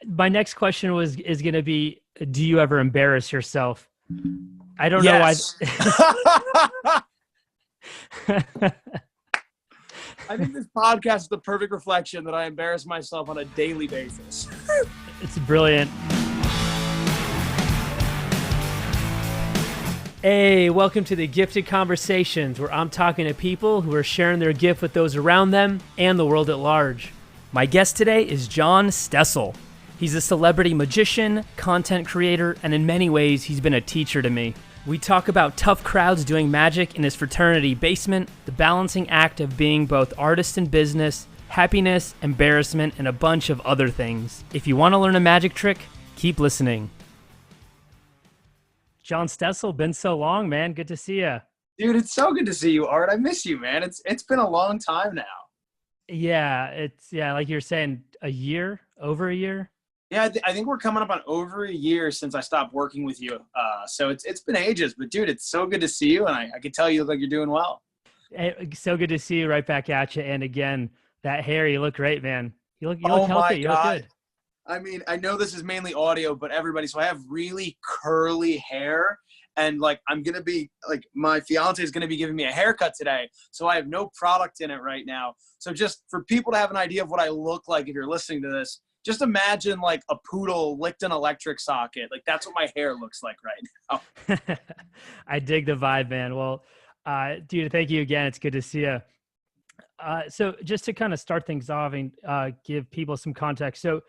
My next question is going to be, do you ever embarrass yourself? I don't know why. Yes. I think this podcast is the perfect reflection that I embarrass myself on a daily basis. It's brilliant. Hey, welcome to the Gifted Conversations, where I'm talking to people who are sharing their gift with those around them and the world at large. My guest today is John Stessel. He's a celebrity magician, content creator, and in many ways, he's been a teacher to me. We talk about tough crowds doing magic in his fraternity basement, the balancing act of being both artist and business, happiness, embarrassment, and a bunch of other things. If you want to learn a magic trick, keep listening. John Stessel, been so long, man. Good to see you. Dude, it's so good to see you, Art. I miss you, man. It's been a long time now. Yeah, like you're saying, over a year. Yeah, I think we're coming up on over a year since I stopped working with you. So it's been ages, but dude, it's so good to see you, and I can tell you look like you're doing well. Hey, so good to see you right back at you. And again, that hair, you look great, man. You look Oh healthy. my You look God. good. I mean, I know this is mainly audio, but everybody, so I have really curly hair, and like my fiance is gonna be giving me a haircut today, so I have no product in it right now. So just for people to have an idea of what I look like if you're listening to this, just imagine like a poodle licked an electric socket. Like that's what my hair looks like right now. I dig the vibe, man. Well, dude, thank you again. It's good to see you. So just to kind of start things off and give people some context. So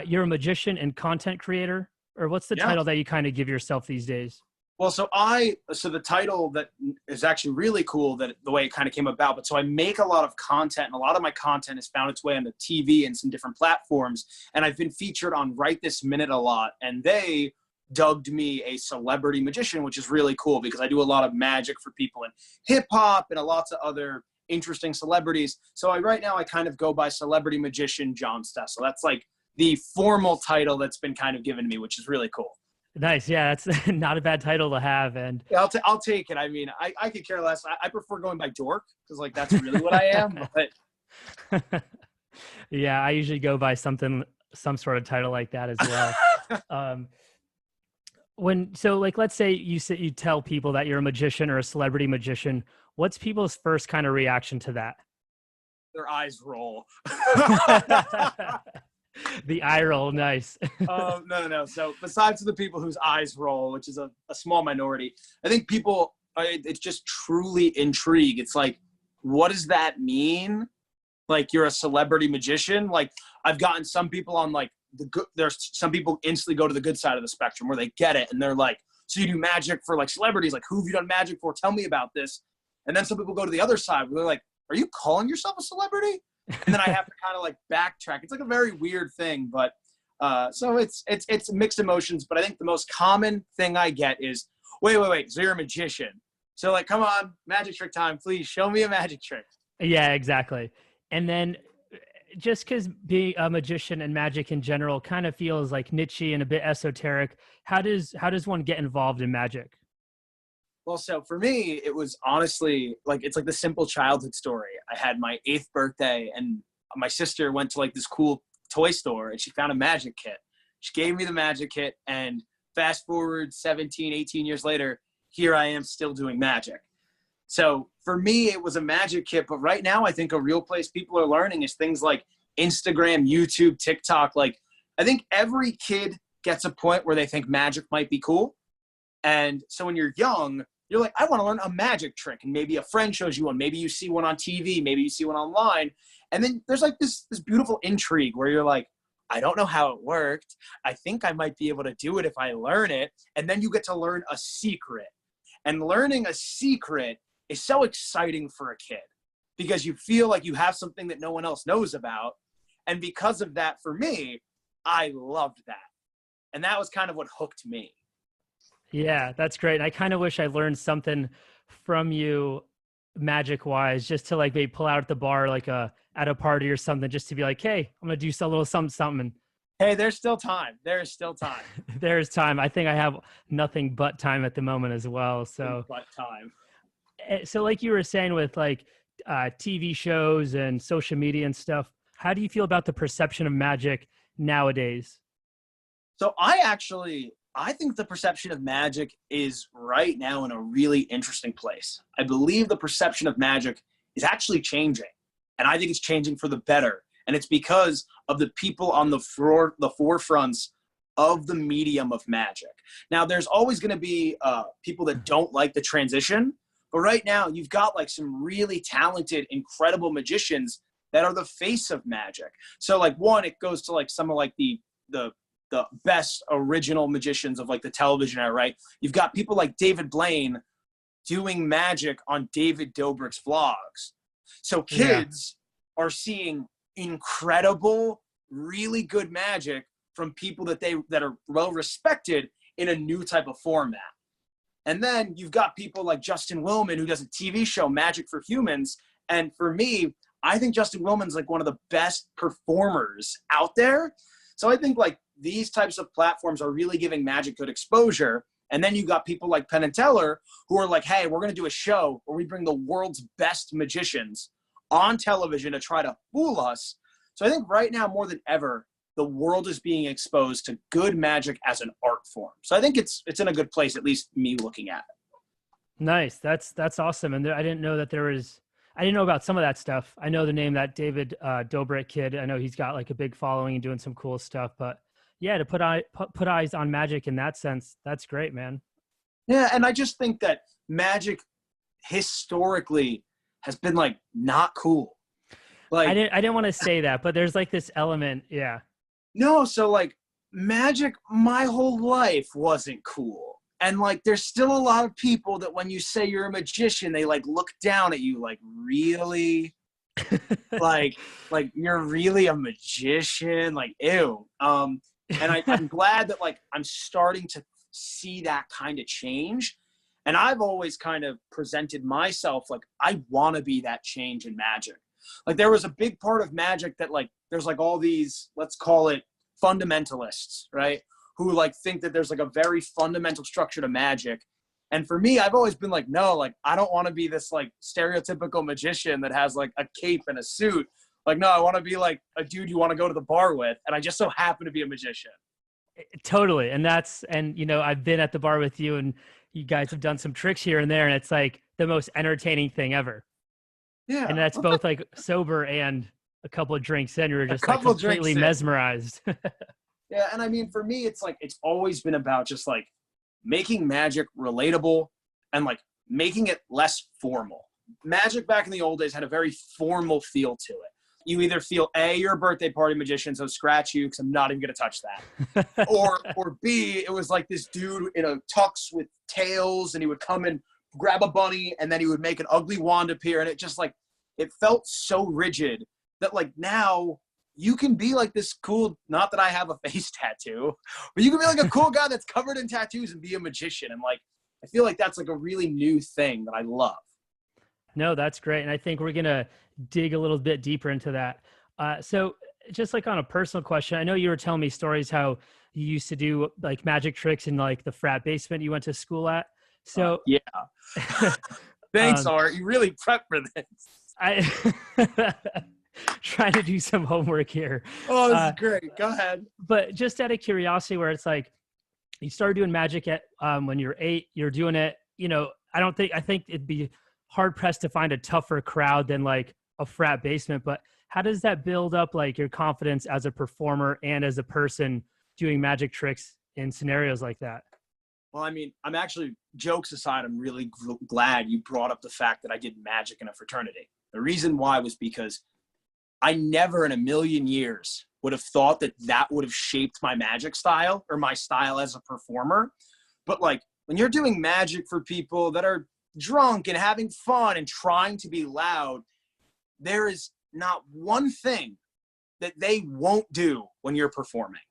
you're a magician and content creator, or what's the title that you kind of give yourself these days? Well, so the title that is actually really cool, that the way it kind of came about, but so I make a lot of content, and a lot of my content has found its way on the TV and some different platforms. And I've been featured on Right This Minute a lot, and they dubbed me a celebrity magician, which is really cool because I do a lot of magic for people in hip hop and lots of other interesting celebrities. So right now I kind of go by celebrity magician John Stessel. That's like the formal title that's been kind of given to me, which is really cool. Nice. Yeah, that's not a bad title to have. And yeah, I'll take it. I mean, I could care less. I prefer going by dork because like that's really what I am. But yeah, I usually go by some sort of title like that as well. Let's say you tell people that you're a magician or a celebrity magician, what's people's first kind of reaction to that? Their eyes roll. The eye roll, nice. No. So besides the people whose eyes roll, which is a small minority, I think people, it's just truly intrigue. It's like, what does that mean? Like, you're a celebrity magician? Like, I've gotten some people on like there's some people instantly go to the good side of the spectrum where they get it and they're like, so you do magic for like celebrities? Like, who have you done magic for? Tell me about this. And then some people go to the other side where they're like, are you calling yourself a celebrity? And then I have to kind of like backtrack. It's like a very weird thing, but so it's mixed emotions. But I think the most common thing I get is, wait, so you're a magician? So like, come on, magic trick time, please show me a magic trick. Yeah, exactly. And then just because being a magician and magic in general kind of feels like niche-y and a bit esoteric, how does one get involved in magic? Well, so for me, it was honestly like, it's like the simple childhood story. I had my 8th birthday and my sister went to like this cool toy store and she found a magic kit. She gave me the magic kit, and fast forward 17, 18 years later, here I am still doing magic. So for me, it was a magic kit. But right now, I think a real place people are learning is things like Instagram, YouTube, TikTok. Like, I think every kid gets a point where they think magic might be cool. And so when you're young, you're like, I want to learn a magic trick. And maybe a friend shows you one. Maybe you see one on TV. Maybe you see one online. And then there's like this beautiful intrigue where you're like, I don't know how it worked. I think I might be able to do it if I learn it. And then you get to learn a secret. And learning a secret is so exciting for a kid because you feel like you have something that no one else knows about. And because of that, for me, I loved that. And that was kind of what hooked me. Yeah, that's great. I kind of wish I learned something from you magic wise, just to like maybe pull out at the bar, like at a party or something, just to be like, hey, I'm going to do a little something. Hey, there's still time. There is still time. There's time. I think I have nothing but time at the moment as well. So, but time. So like you were saying with like TV shows and social media and stuff, how do you feel about the perception of magic nowadays? So I think the perception of magic is right now in a really interesting place. I believe the perception of magic is actually changing, and I think it's changing for the better. And it's because of the people on the forefronts of the medium of magic. Now, there's always going to be people that don't like the transition, but right now you've got like some really talented, incredible magicians that are the face of magic. So like one, it goes to like some of like the best original magicians of like the television era, right? You've got people like David Blaine doing magic on David Dobrik's vlogs. So kids are seeing incredible, really good magic from people that are well respected in a new type of format. And then you've got people like Justin Willman, who does a TV show, Magic for Humans. And for me, I think Justin Willman's like one of the best performers out there. So I think like these types of platforms are really giving magic good exposure. And then you got people like Penn and Teller who are like, hey, we're going to do a show where we bring the world's best magicians on television to try to fool us. So I think right now more than ever, the world is being exposed to good magic as an art form. So I think it's in a good place, at least me looking at it. Nice. That's awesome. And I didn't know that I didn't know about some of that stuff. I know the name, that David Dobrik kid. I know he's got like a big following and doing some cool stuff, but yeah, to put eyes on magic in that sense, that's great, man. Yeah. And I just think that magic historically has been like not cool. Like I didn't want to say that, but there's like this element. Yeah. No. So like magic, my whole life wasn't cool. And like, there's still a lot of people that when you say you're a magician, they like look down at you like, really? like you're really a magician? Like, ew. And I'm glad that like, I'm starting to see that kind of change. And I've always kind of presented myself like, I want to be that change in magic. Like there was a big part of magic that like, there's like all these, let's call it fundamentalists, right? Who like think that there's like a very fundamental structure to magic. And for me, I've always been like, no, like I don't want to be this like stereotypical magician that has like a cape and a suit. Like, no, I want to be like a dude you want to go to the bar with. And I just so happen to be a magician. Totally. And you know, I've been at the bar with you and you guys have done some tricks here and there, and it's like the most entertaining thing ever. Yeah. And that's both like sober and a couple of drinks in, you're just like completely mesmerized. Yeah, and I mean, for me, it's like, it's always been about just like making magic relatable and like making it less formal. Magic back in the old days had a very formal feel to it. You either feel A, you're a birthday party magician, so scratch you because I'm not even going to touch that. or B, it was like this dude in a tux with tails and he would come and grab a bunny and then he would make an ugly wand appear. And it just like, it felt so rigid that like now you can be like this cool, not that I have a face tattoo, but you can be like a cool guy that's covered in tattoos and be a magician. And like, I feel like that's like a really new thing that I love. No, that's great. And I think we're going to dig a little bit deeper into that. So just like on a personal question, I know you were telling me stories how you used to do like magic tricks in like the frat basement you went to school at. So yeah. Thanks, Art. You really prepped for this. Trying to do some homework here. Oh, this is great. Go ahead. But just out of curiosity, where it's like you started doing magic at when you're 8, you're doing it, you know, I think it'd be hard pressed to find a tougher crowd than like a frat basement. But how does that build up like your confidence as a performer and as a person doing magic tricks in scenarios like that? Well, I mean, I'm actually, jokes aside, I'm really glad you brought up the fact that I did magic in a fraternity. The reason why was because I never in a million years would have thought that that would have shaped my magic style or my style as a performer. But like when you're doing magic for people that are drunk and having fun and trying to be loud, there is not one thing that they won't do when you're performing.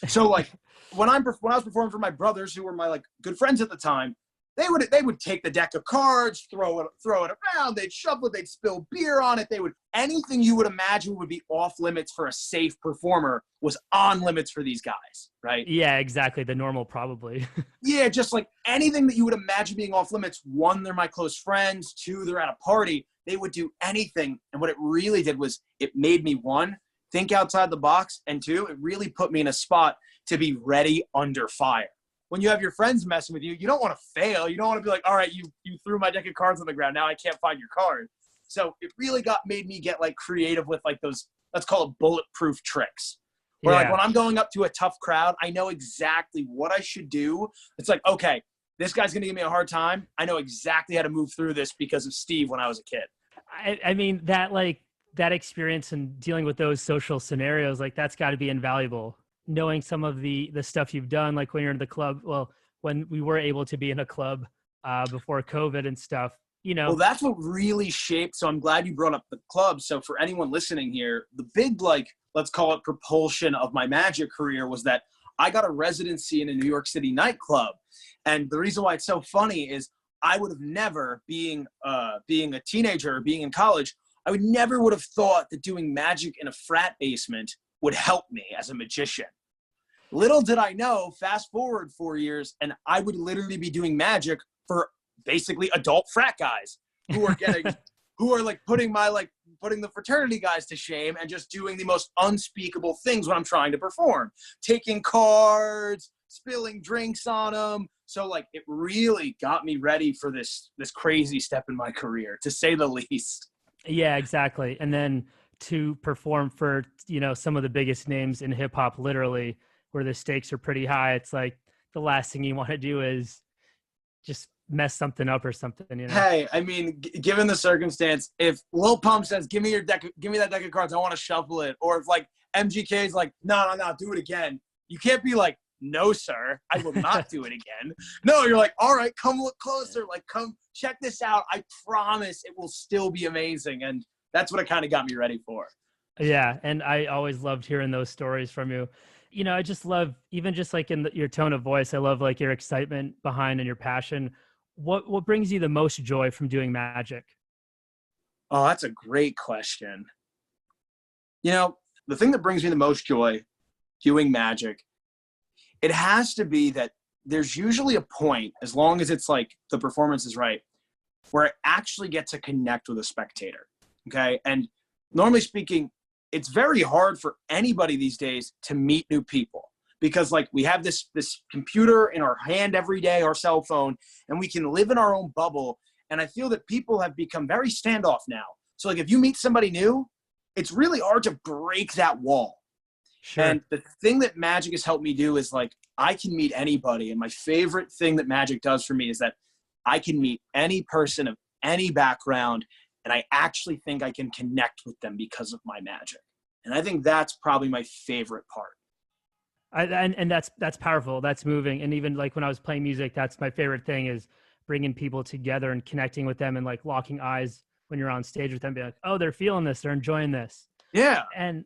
So like when I was performing for my brothers who were my like good friends at the time, they would take the deck of cards, throw it around, they'd shuffle it, they'd spill beer on it. Anything you would imagine would be off limits for a safe performer was on limits for these guys, right? Yeah, exactly. The normal probably. Yeah, just like anything that you would imagine being off limits. 1, they're my close friends. 2, they're at a party. They would do anything. And what it really did was it made me, 1, think outside the box. And two, it really put me in a spot to be ready under fire. When you have your friends messing with you, you don't want to fail. You don't want to be like, all right, you threw my deck of cards on the ground. Now I can't find your card. So it really made me get like creative with like those, let's call it bulletproof tricks. Where like when I'm going up to a tough crowd, I know exactly what I should do. It's like, okay, this guy's going to give me a hard time. I know exactly how to move through this because of Steve when I was a kid. I mean, that experience and dealing with those social scenarios, like that's got to be invaluable. Knowing some of the stuff you've done, like when you're in the club, well, when we were able to be in a club before COVID and stuff, Well, that's what really shaped. So I'm glad you brought up the club. So for anyone listening here, the big, like, let's call it propulsion of my magic career was that I got a residency in a New York City nightclub. And the reason why it's so funny is I would have never, being a teenager or being in college, I would never would have thought that doing magic in a frat basement would help me as a magician. Little did I know, fast forward 4 years, and I would literally be doing magic for basically adult frat guys who are putting the fraternity guys to shame and just doing the most unspeakable things when I'm trying to perform, taking cards, spilling drinks on them. So like it really got me ready for this crazy step in my career, to say the least. Yeah, exactly. And then to perform for, some of the biggest names in hip hop, literally, where the stakes are pretty high. It's like the last thing you want to do is just mess something up or something, Hey, I mean, given the circumstance, if Lil Pump says, give me that deck of cards, I want to shuffle it. Or if like MGK is like, no, do it again. You can't be like, no, sir, I will not do it again. No, you're like, all right, come look closer. Like, come check this out. I promise it will still be amazing. And that's what it kind of got me ready for. Yeah. And I always loved hearing those stories from you. I just love, even just like in your tone of voice, I love like your excitement behind and your passion. What brings you the most joy from doing magic? Oh, that's a great question. The thing that brings me the most joy doing magic, it has to be that there's usually a point, as long as it's like the performance is right, where I actually get to connect with a spectator. Okay. And normally speaking, it's very hard for anybody these days to meet new people because like we have this computer in our hand every day, our cell phone, and we can live in our own bubble. And I feel that people have become very standoff now. So like if you meet somebody new, it's really hard to break that wall. Sure. And the thing that magic has helped me do is like, I can meet anybody. And my favorite thing that magic does for me is that I can meet any person of any background. And I actually think I can connect with them because of my magic. And I think that's probably my favorite part. And that's powerful. That's moving. And even like when I was playing music, that's my favorite thing, is bringing people together and connecting with them and like locking eyes when you're on stage with them, being like, oh, they're feeling this, they're enjoying this. Yeah. And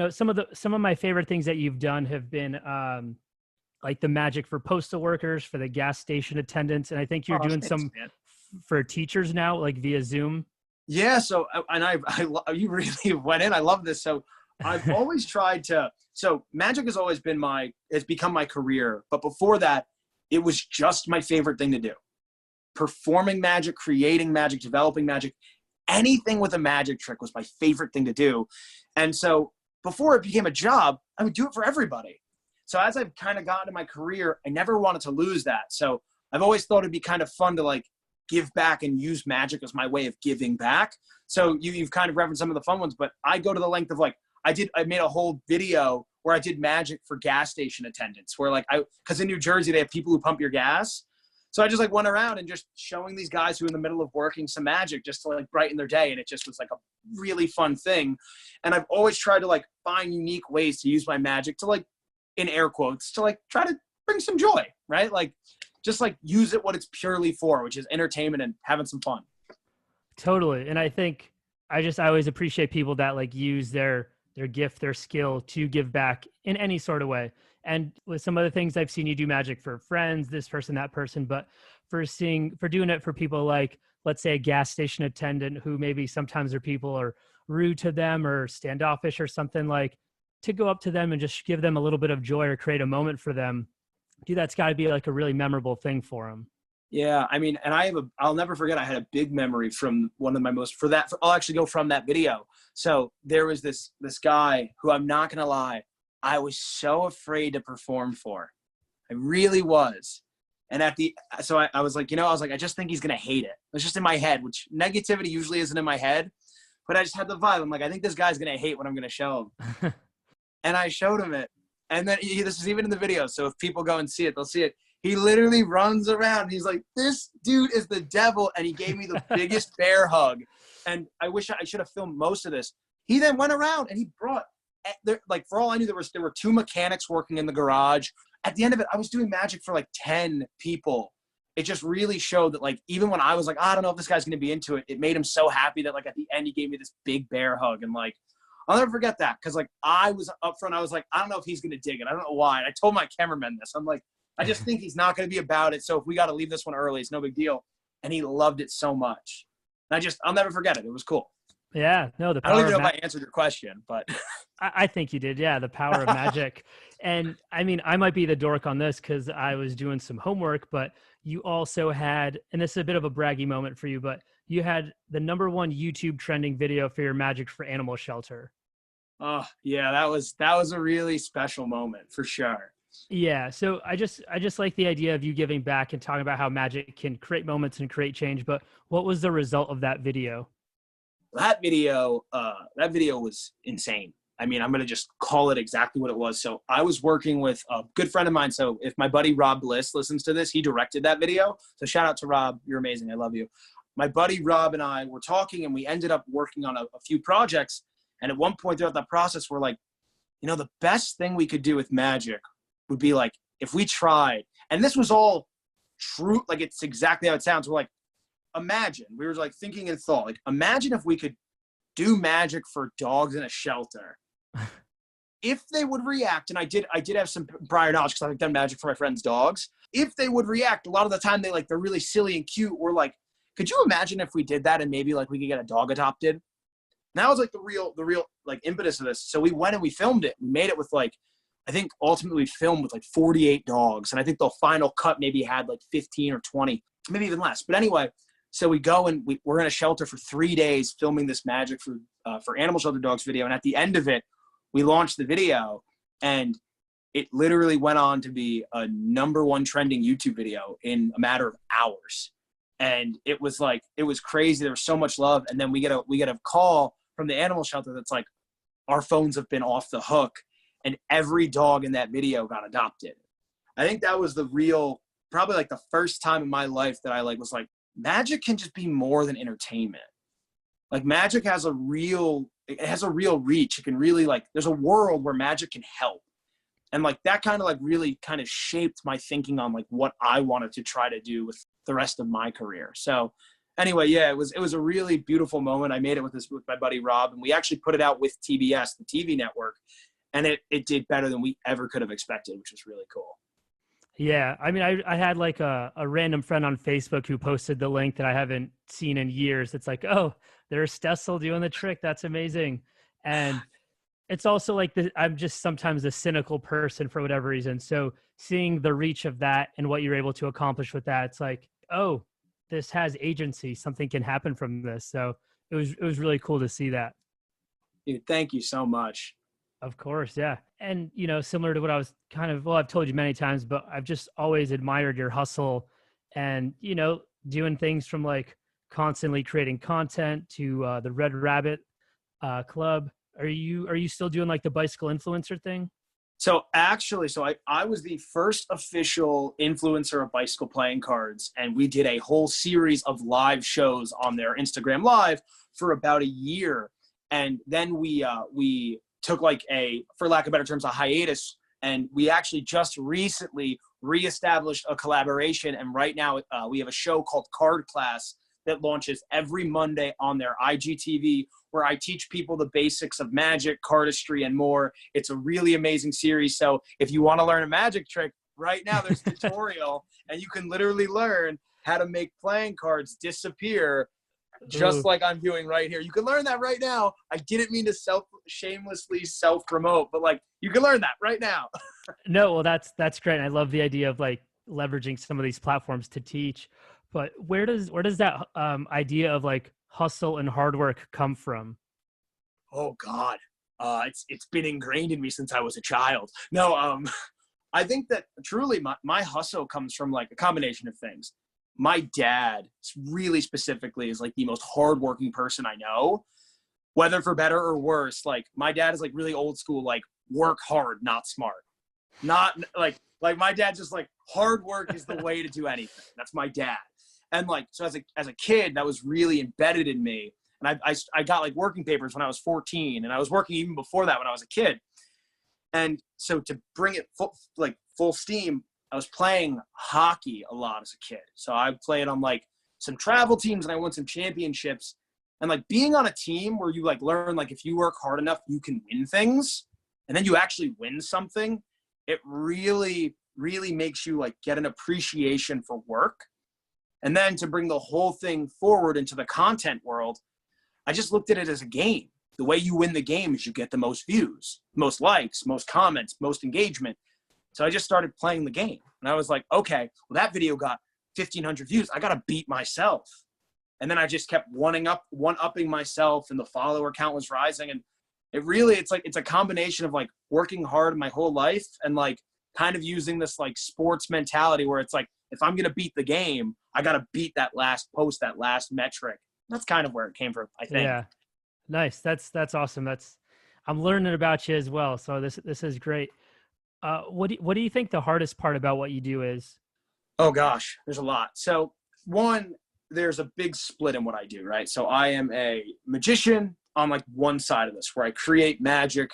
some of my favorite things that you've done have been like the magic for postal workers, for the gas station attendants. And I think you're doing some for teachers now, like via Zoom. Yeah. So, and you really went in. I love this. So I've always tried to, so magic has always been it's become my career. But before that, it was just my favorite thing to do. Performing magic, creating magic, developing magic, anything with a magic trick was my favorite thing to do. And so before it became a job, I would do it for everybody. So as I've kind of gotten in my career, I never wanted to lose that. So I've always thought it'd be kind of fun to like give back and use magic as my way of giving back. So you've kind of referenced some of the fun ones, but I go to the length of like, I made a whole video where I did magic for gas station attendants, where like cause in New Jersey, they have people who pump your gas. So I just like went around and just showing these guys who are in the middle of working some magic just to like brighten their day. And it just was like a really fun thing. And I've always tried to like find unique ways to use my magic to like, in air quotes, to like try to bring some joy, right? Like just like use it what it's purely for, which is entertainment and having some fun. Totally. And I think I always appreciate people that like use their gift, their skill to give back in any sort of way. And with some other things, I've seen you do magic for friends, this person, that person, but for doing it for people like, let's say a gas station attendant who maybe sometimes their people are rude to them or standoffish or something, like to go up to them and just give them a little bit of joy or create a moment for them. Dude, that's got to be like a really memorable thing for them. Yeah. I mean, and I'll never forget, I had a big memory from one of my I'll actually go from that video. So there was this guy who, I'm not going to lie, I was so afraid to perform for. I really was. And I was like, I just think he's going to hate it. It was just in my head, which negativity usually isn't in my head, but I just had the vibe. I'm like, I think this guy's going to hate what I'm going to show him. And I showed him it. And then this is even in the video. So if people go and see it, they'll see it. He literally runs around. He's like, this dude is the devil. And he gave me the biggest bear hug. And I wish I should have filmed most of this. He then went around and he brought, like, for all I knew, there were 2 mechanics working in the garage. At the end of it, I was doing magic for like 10 people. It just really showed that, like, even when I was like, I don't know if this guy's going to be into it, it made him so happy that, like, at the end, he gave me this big bear hug. And, like, I'll never forget that, because, like, I was up front. I was like, I don't know if he's going to dig it. I don't know why. And I told my cameraman this. I'm like, I just think he's not going to be about it. So if we got to leave this one early, it's no big deal. And he loved it so much. And I'll never forget it. It was cool. Yeah, no, the power I don't even know if I answered your question, but I think you did. Yeah, the power of magic. And I mean, I might be the dork on this because I was doing some homework, but you also had, and this is a bit of a braggy moment for you, but you had the #1 YouTube trending video for your Magic for Animal Shelter. Oh yeah, that was a really special moment for sure. Yeah, so I just like the idea of you giving back and talking about how magic can create moments and create change. But what was the result of that video? That video was insane. I mean, I'm going to just call it exactly what it was. So I was working with a good friend of mine. So if my buddy Rob Bliss listens to this, he directed that video. So shout out to Rob. You're amazing. I love you. My buddy Rob and I were talking, and we ended up working on a few projects. And at one point throughout that process, we're like, the best thing we could do with magic would be, like, if we tried, and this was all true, like, it's exactly how it sounds. We're like, imagine, we were like thinking in thought, like, imagine if we could do magic for dogs in a shelter. If they would react, and I did have some prior knowledge because I've done magic for my friends' dogs. If they would react, a lot of the time they're really silly and cute. We're like, could you imagine if we did that and maybe, like, we could get a dog adopted? And that was like the real like impetus of this. So we went and we filmed it. We made it with, like, I think ultimately we filmed with like 48 dogs. And I think the final cut maybe had like 15 or 20, maybe even less. But anyway, so we go and we're in a shelter for 3 days filming this magic for animal shelter dogs video. And at the end of it, we launched the video, and it literally went on to be a #1 trending YouTube video in a matter of hours. And it was crazy. There was so much love. And then we get a call from the animal shelter that's like, our phones have been off the hook, and every dog in that video got adopted. I think that was probably like the first time in my life that I was like, magic can just be more than entertainment. Like, magic has a real reach. It can really, like, there's a world where magic can help. And, like, that kind of, like, really kind of shaped my thinking on, like, what I wanted to try to do with the rest of my career. So anyway, yeah, it was a really beautiful moment. I made it with my buddy Rob, and we actually put it out with TBS, the TV network, and it did better than we ever could have expected, which was really cool. Yeah, I mean, I had like a random friend on Facebook who posted the link that I haven't seen in years. It's like, oh, there's Stessel doing the trick. That's amazing. And it's also like I'm just sometimes a cynical person for whatever reason. So seeing the reach of that and what you're able to accomplish with that, it's like, oh, this has agency. Something can happen from this. So it was really cool to see that. Dude, thank you so much. Of course, yeah. And, similar to what I was I've told you many times, but I've just always admired your hustle and, doing things from, like, constantly creating content to the Red Rabbit Club. Are you still doing, like, the bicycle influencer thing? So actually, I was the first official influencer of bicycle playing cards, and we did a whole series of live shows on their Instagram Live for about a year. And then we took, like, for lack of better terms, a hiatus, and we actually just recently reestablished a collaboration. And right now we have a show called Card Class that launches every Monday on their IGTV, where I teach people the basics of magic, cardistry, and more. It's a really amazing series. So if you want to learn a magic trick, right now there's a tutorial, and you can literally learn how to make playing cards disappear, just like I'm doing right here. You can learn that right now. I didn't mean to shamelessly self-promote, but, like, you can learn that right now. No, well, that's great. And I love the idea of, like, leveraging some of these platforms to teach. But where does that idea of, like, hustle and hard work come from? Oh God. It's been ingrained in me since I was a child. No, I think that truly my hustle comes from like a combination of things. My dad really specifically is like the most hardworking person I know, whether for better or worse. Like my dad is like really old school, like work hard, not smart. Not like my dad just like hard work is the way to do anything. That's my dad. And like, so as a kid, that was really embedded in me. And I got like working papers when I was 14, and I was working even before that when I was a kid. And so to bring it full steam, I was playing hockey a lot as a kid. So I played on like some travel teams and I won some championships. And like being on a team where you like learn, like if you work hard enough, you can win things, and then you actually win something, it really, really makes you like get an appreciation for work. And then to bring the whole thing forward into the content world, I just looked at it as a game. The way you win the game is you get the most views, most likes, most comments, most engagement. So I just started playing the game. And I was like, okay, well, that video got 1,500 views. I got to beat myself. And then I just kept one-upping myself, and the follower count was rising. And it's a combination of like working hard my whole life and like kind of using this like sports mentality where it's like, if I'm going to beat the game, I got to beat that last post, that last metric. That's kind of where it came from, I think. Yeah. Nice. That's awesome. I'm learning about you as well. So this is great. What do you think the hardest part about what you do is? Oh gosh, there's a lot. So one, there's a big split in what I do, right? So I am a magician on like one side of this where I create magic,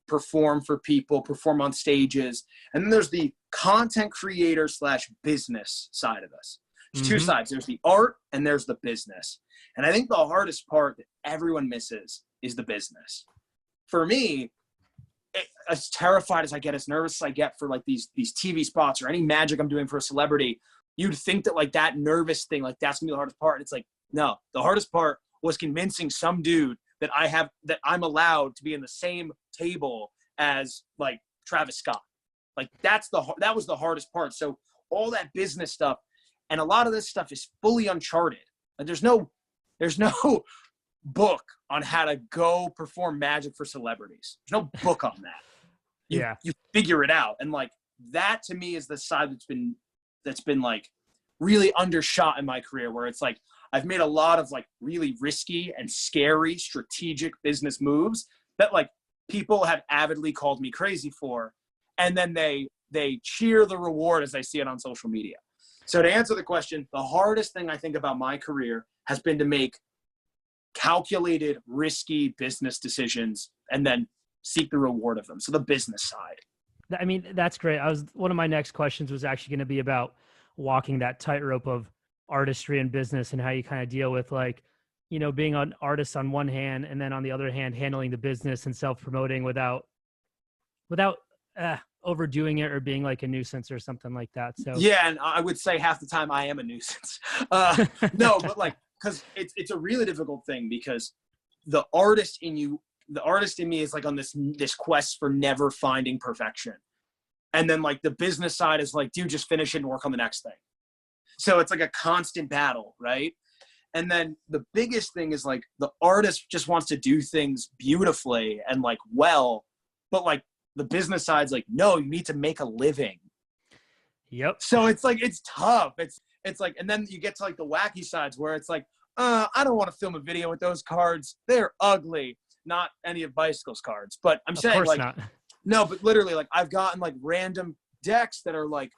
perform for people, perform on stages. And then there's the content creator / business side of this. There's two sides. There's the art and there's the business. And I think the hardest part that everyone misses is the business. For me, as terrified as I get, as nervous as I get for like these TV spots or any magic I'm doing for a celebrity, you'd think that like that nervous thing, like that's gonna be the hardest part. And it's like, no, the hardest part was convincing some dude that I'm allowed to be in the same table as like Travis Scott. Like that was the hardest part. So all that business stuff, and a lot of this stuff is fully uncharted. Like there's no book on how to go perform magic for celebrities. There's no book on that. You figure it out. And like that to me is the side that's been like really undershot in my career, where it's like I've made a lot of like really risky and scary strategic business moves that like people have avidly called me crazy for. And then they cheer the reward as they see it on social media. So to answer the question, the hardest thing I think about my career has been to make calculated, risky business decisions and then seek the reward of them. So the business side. I mean, that's great. One of my next questions was actually going to be about walking that tightrope of artistry and business and how you kind of deal with like, you know, being an artist on one hand and then on the other hand, handling the business and self-promoting without overdoing it or being like a nuisance or something like that. So yeah, and I would say half the time I am a nuisance. No, but like, because it's a really difficult thing, because the artist in me is like on this quest for never finding perfection. And then like the business side is like, dude, just finish it and work on the next thing. So it's like a constant battle, right? And then the biggest thing is like the artist just wants to do things beautifully and like well, but like the business side's like, no, you need to make a living. Yep. So it's like, it's tough. It's like, and then you get to like the wacky sides where it's like, I don't want to film a video with those cards. They're ugly. Not any of Bicycle's cards, but I'm saying like, not. No, but literally like I've gotten like random decks that are like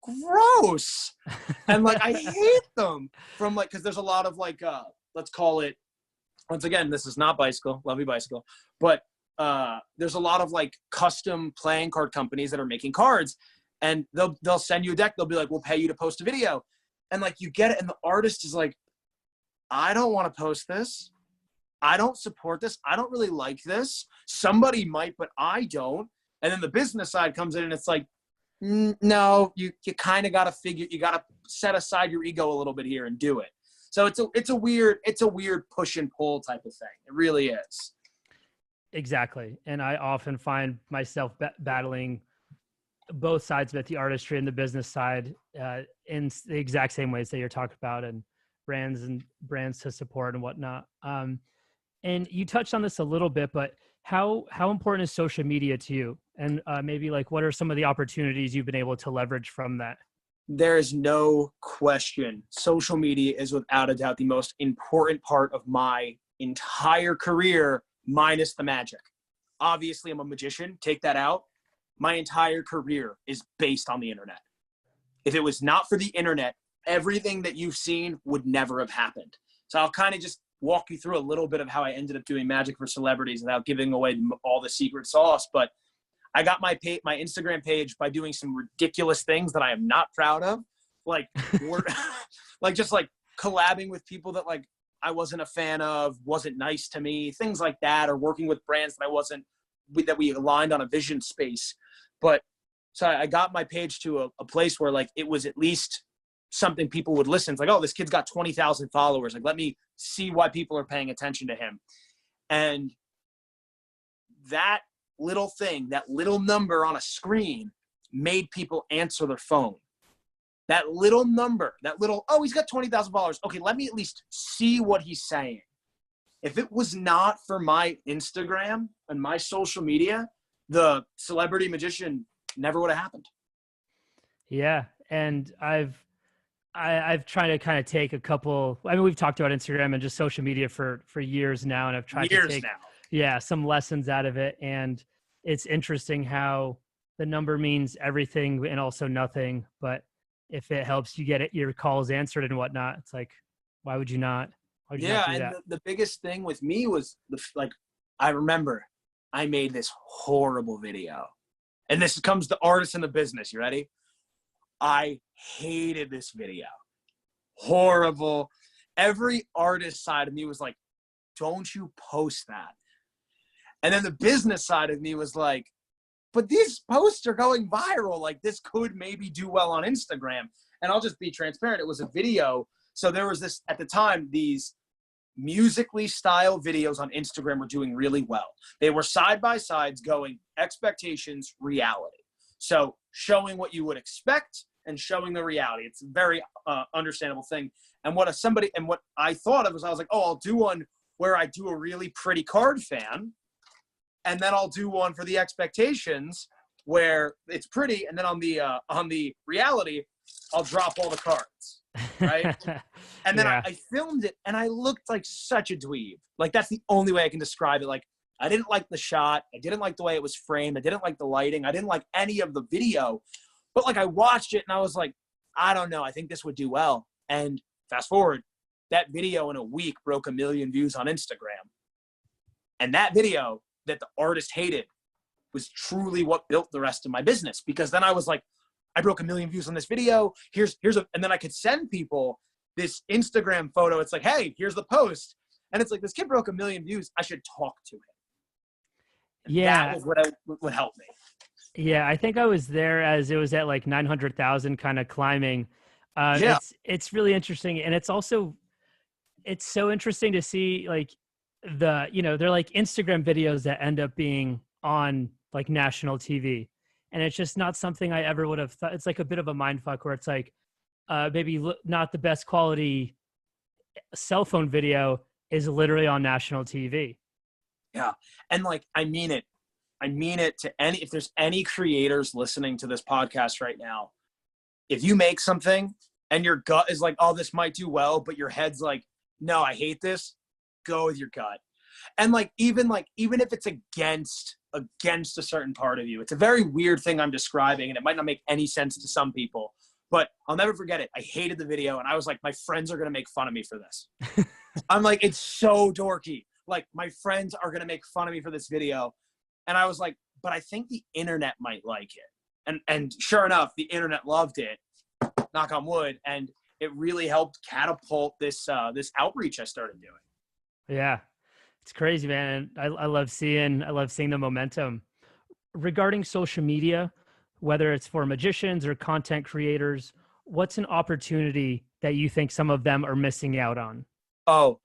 gross. And like, I hate them from like, cause there's a lot of like, let's call it, once again, this is not Bicycle, love you Bicycle, but there's a lot of like custom playing card companies that are making cards, and they'll send you a deck. They'll be like, we'll pay you to post a video. And like, you get it. And the artist is like, I don't want to post this. I don't support this. I don't really like this. Somebody might, but I don't. And then the business side comes in and it's like, no, you kind of got to you got to set aside your ego a little bit here and do it. So it's a weird push and pull type of thing. It really is. Exactly. And I often find myself battling both sides of it, the artistry and the business side, in the exact same ways that you're talking about, and brands to support and whatnot. And you touched on this a little bit, but how important is social media to you? And maybe like, what are some of the opportunities you've been able to leverage from that? There is no question. Social media is without a doubt the most important part of my entire career, minus the magic. Obviously, I'm a magician. Take that out. My entire career is based on the internet. If it was not for the internet, everything that you've seen would never have happened. So I'll kind of just walk you through a little bit of how I ended up doing magic for celebrities without giving away all the secret sauce. But I got my Instagram page by doing some ridiculous things that I am not proud of, like just like collabing with people that like I wasn't a fan of, wasn't nice to me, things like that, or working with brands that we aligned on a vision space. But so I got my page to a place where like it was at least something people would listen. It's like, oh, this kid's got 20,000 followers. Like, let me see why people are paying attention to him. And that little thing, that little number on a screen made people answer their phone. That little number, oh, he's got 20,000 followers. Okay, let me at least see what he's saying. If it was not for my Instagram and my social media, the celebrity magician never would have happened. Yeah. And I've tried to kind of take a couple, I mean, we've talked about Instagram and just social media for years now. And I've tried to take some lessons out of it. And it's interesting how the number means everything and also nothing. But if it helps you get your calls answered and whatnot, it's like, why would you not? Why would you not do that? The biggest thing with me was I remember I made this horrible video, and this comes to artists in the business. You ready? I hated this video. Horrible. Every artist side of me was like, don't you post that. And then the business side of me was like, but these posts are going viral. Like, this could maybe do well on Instagram. And I'll just be transparent. It was a video. So there was this, at the time, these musically style videos on Instagram were doing really well. They were side by sides going expectations, reality. So showing what you would expect and showing the reality. It's a very understandable thing. And what I thought of was, I was like, oh, I'll do one where I do a really pretty card fan. And then I'll do one for the expectations where it's pretty. And then on the reality, I'll drop all the cards. Right. And then I filmed it and I looked like such a dweeb. Like, that's the only way I can describe it. Like, I didn't like the shot. I didn't like the way it was framed. I didn't like the lighting. I didn't like any of the video. But like, I watched it and I was like, I don't know. I think this would do well. And fast forward, that video in a week broke 1 million views on Instagram. And that video that the artist hated was truly what built the rest of my business. Because then I was like, I broke 1 million views on this video. And then I could send people this Instagram photo. It's like, hey, here's the post. And it's like, this kid broke 1 million views. I should talk to him. And that was what would help me. Yeah, I think I was there as it was at like 900,000 kind of climbing. It's really interesting. And it's so interesting to see like they're like Instagram videos that end up being on like national TV. And it's just not something I ever would have thought. It's like a bit of a mind fuck where it's like maybe not the best quality cell phone video is literally on national TV. Yeah. And like, I mean it to if there's any creators listening to this podcast right now, if you make something and your gut is like, oh, this might do well, but your head's like, no, I hate this, go with your gut. And like, even if it's against a certain part of you, it's a very weird thing I'm describing and it might not make any sense to some people, but I'll never forget it. I hated the video and I was like, my friends are going to make fun of me for this. I'm like, it's so dorky. Like, my friends are going to make fun of me for this video. And I was like, but I think the internet might like it. And sure enough, the internet loved it, knock on wood. And it really helped catapult this outreach I started doing. Yeah. It's crazy, man. And I love seeing the momentum. Regarding social media, whether it's for magicians or content creators, what's an opportunity that you think some of them are missing out on? Oh,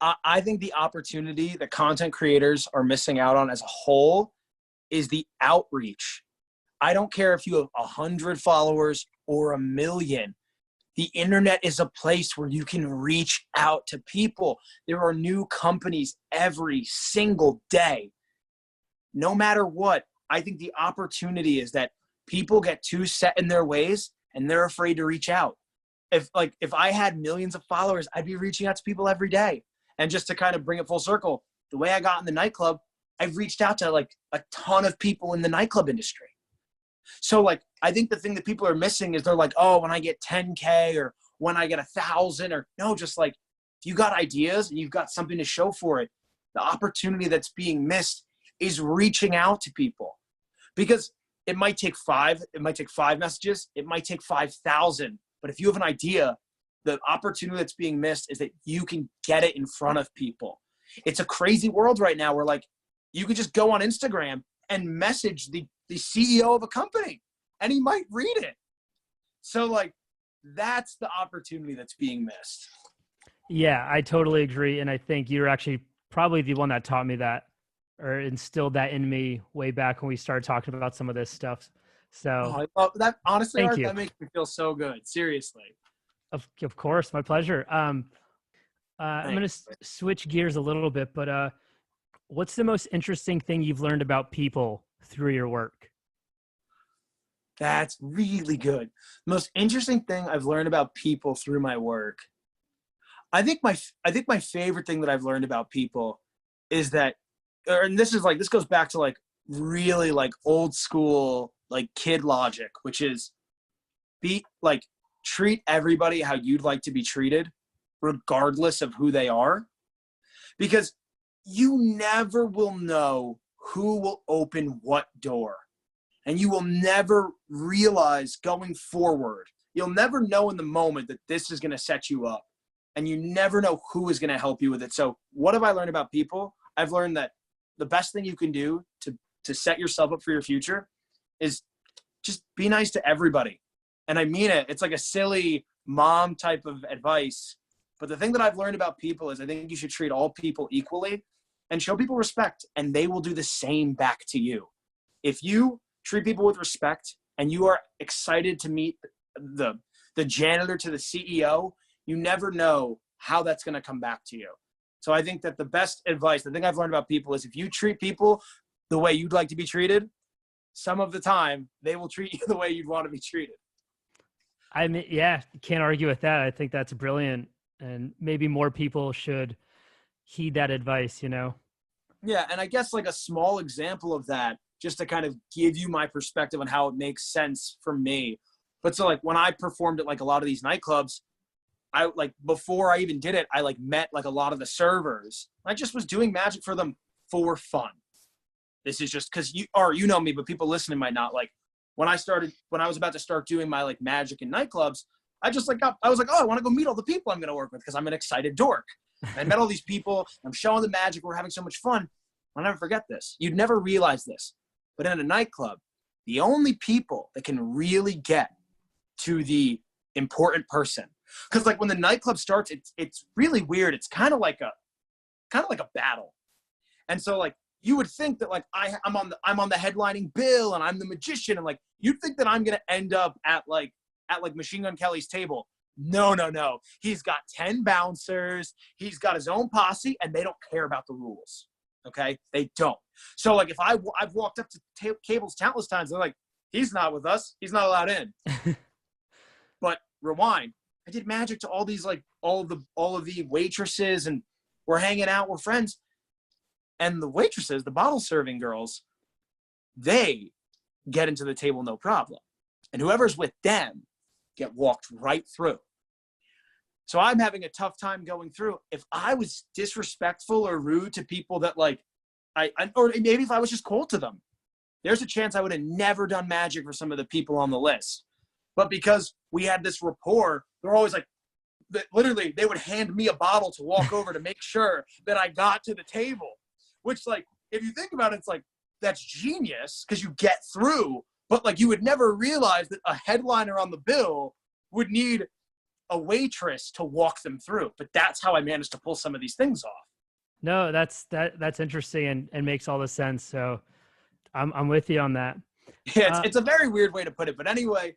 I think the opportunity that content creators are missing out on as a whole is the outreach. I don't care if you have 100 followers or 1 million. The internet is a place where you can reach out to people. There are new companies every single day. No matter what, I think the opportunity is that people get too set in their ways and they're afraid to reach out. If I had millions of followers, I'd be reaching out to people every day. And just to kind of bring it full circle, the way I got in the nightclub, I've reached out to like a ton of people in the nightclub industry. So like, I think the thing that people are missing is they're like, oh, when I get 10K or when I get 1,000 or no, just like, if you got ideas and you've got something to show for it, the opportunity that's being missed is reaching out to people, because it might take five messages. It might take 5,000, but if you have an idea, the opportunity that's being missed is that you can get it in front of people. It's a crazy world right now where like, you could just go on Instagram and message the CEO of a company and he might read it. So like, that's the opportunity that's being missed. Yeah, I totally agree. And I think you're actually probably the one that taught me that, or instilled that in me way back when we started talking about some of this stuff. So that honestly, thank Art, you. that makes me feel so good. Seriously. Of course, my pleasure. I'm going to switch gears a little bit, but what's the most interesting thing you've learned about people through your work? That's really good. Most interesting thing I've learned about people through my work. I think my favorite thing that I've learned about people is that, and this goes back to like really like old school, like kid logic, which is treat everybody how you'd like to be treated, regardless of who they are, because you never will know who will open what door. And you will never realize going forward, you'll never know in the moment that this is going to set you up, and you never know who is going to help you with it. So what have I learned about people? I've learned that the best thing you can do to set yourself up for your future is just be nice to everybody. And I mean it. It's like a silly mom type of advice. But the thing that I've learned about people is I think you should treat all people equally and show people respect, and they will do the same back to you. If you treat people with respect and you are excited to meet the janitor to the CEO, you never know how that's going to come back to you. So I think that the best advice, the thing I've learned about people is if you treat people the way you'd like to be treated, some of the time they will treat you the way you'd want to be treated. I mean, yeah, can't argue with that. I think that's brilliant. And maybe more people should heed that advice, you know? Yeah. And I guess like a small example of that, just to kind of give you my perspective on how it makes sense for me. But so like when I performed at like a lot of these nightclubs, I like, before I even did it, I like met like a lot of the servers. I just was doing magic for them for fun. This is just because you know me, but people listening might not. Like when I was about to start doing my like magic in nightclubs, I was like, oh, I want to go meet all the people I'm going to work with because I'm an excited dork. I met all these people. I'm showing the magic. We're having so much fun. I'll never forget this. You'd never realize this, but in a nightclub, the only people that can really get to the important person, because like when the nightclub starts, it's really weird. It's kind of like a battle. And so like you would think that like I'm on the headlining bill and I'm the magician, and like you'd think that I'm gonna end up at Machine Gun Kelly's table. No. He's got 10 bouncers. He's got his own posse, and they don't care about the rules. Okay, they don't. So like if I've walked up to Cable's countless times, they're like, he's not with us. He's not allowed in. But rewind. I did magic to all these like all of the waitresses, and we're hanging out. We're friends. And the waitresses, the bottle serving girls, they get into the table no problem. And whoever's with them get walked right through. So I'm having a tough time going through. If I was disrespectful or rude to people that like, or maybe if I was just cold to them, there's a chance I would have never done magic for some of the people on the list. But because we had this rapport, they're always like, literally, they would hand me a bottle to walk over to make sure that I got to the table. Which, like, if you think about it, it's like, that's genius because you get through. But, like, you would never realize that a headliner on the bill would need a waitress to walk them through. But that's how I managed to pull some of these things off. No, that's interesting and makes all the sense. So I'm with you on that. Yeah, it's a very weird way to put it. But anyway,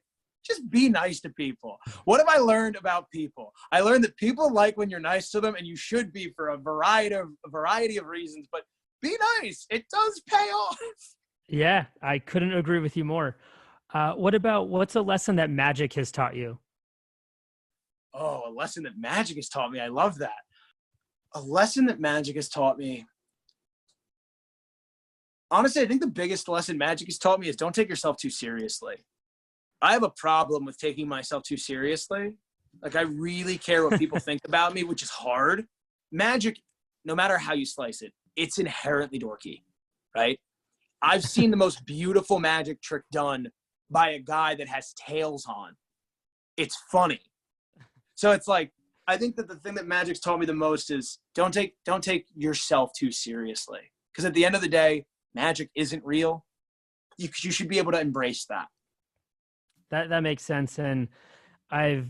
just be nice to people. What have I learned about people? I learned that people like when you're nice to them, and you should be for a variety of reasons, but be nice. It does pay off. Yeah, I couldn't agree with you more. What's a lesson that magic has taught you? Oh, a lesson that magic has taught me. I love that. A lesson that magic has taught me. Honestly, I think the biggest lesson magic has taught me is don't take yourself too seriously. I have a problem with taking myself too seriously. Like, I really care what people think about me, which is hard. Magic, no matter how you slice it, it's inherently dorky, right? I've seen the most beautiful magic trick done by a guy that has tails on. It's funny. So it's like, I think that the thing that magic's taught me the most is don't take yourself too seriously. Because at the end of the day, magic isn't real. You should be able to embrace that. That makes sense. And I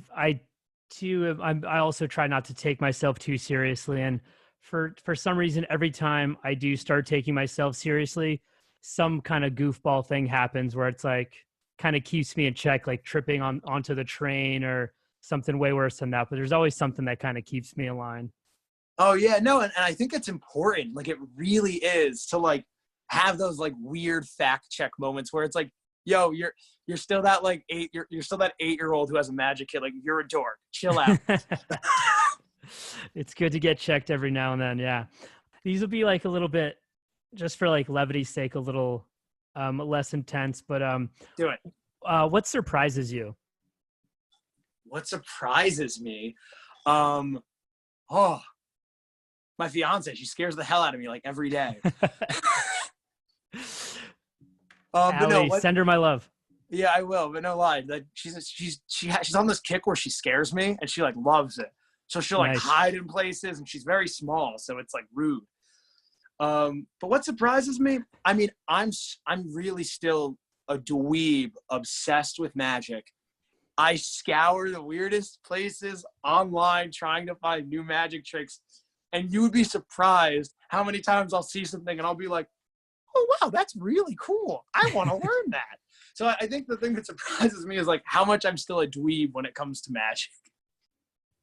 also try not to take myself too seriously. And for some reason, every time I do start taking myself seriously, some kind of goofball thing happens where it's like kind of keeps me in check, like tripping onto the train or something way worse than that. But there's always something that kind of keeps me in line. Oh yeah, no, and I think it's important. Like, it really is to like have those like weird fact check moments where it's like, yo, you're still that like you're still that 8-year-old who has a magic kit. Like, you're a dork. Chill out. It's good to get checked every now and then. Yeah. These will be like a little bit, just for like levity's sake, a little less intense, but Do it. What surprises you? What surprises me? My fiance, she scares the hell out of me like every day. But no, Allie, send her my love. Yeah, I will, but no lie. Like, she's on this kick where she scares me, and she like loves it. So she'll like hide in places, and she's very small, so it's like rude. But what surprises me? I mean, I'm really still a dweeb obsessed with magic. I scour the weirdest places online trying to find new magic tricks, and you would be surprised how many times I'll see something and I'll be like, oh wow, that's really cool. I want to learn that. So I think the thing that surprises me is like how much I'm still a dweeb when it comes to magic.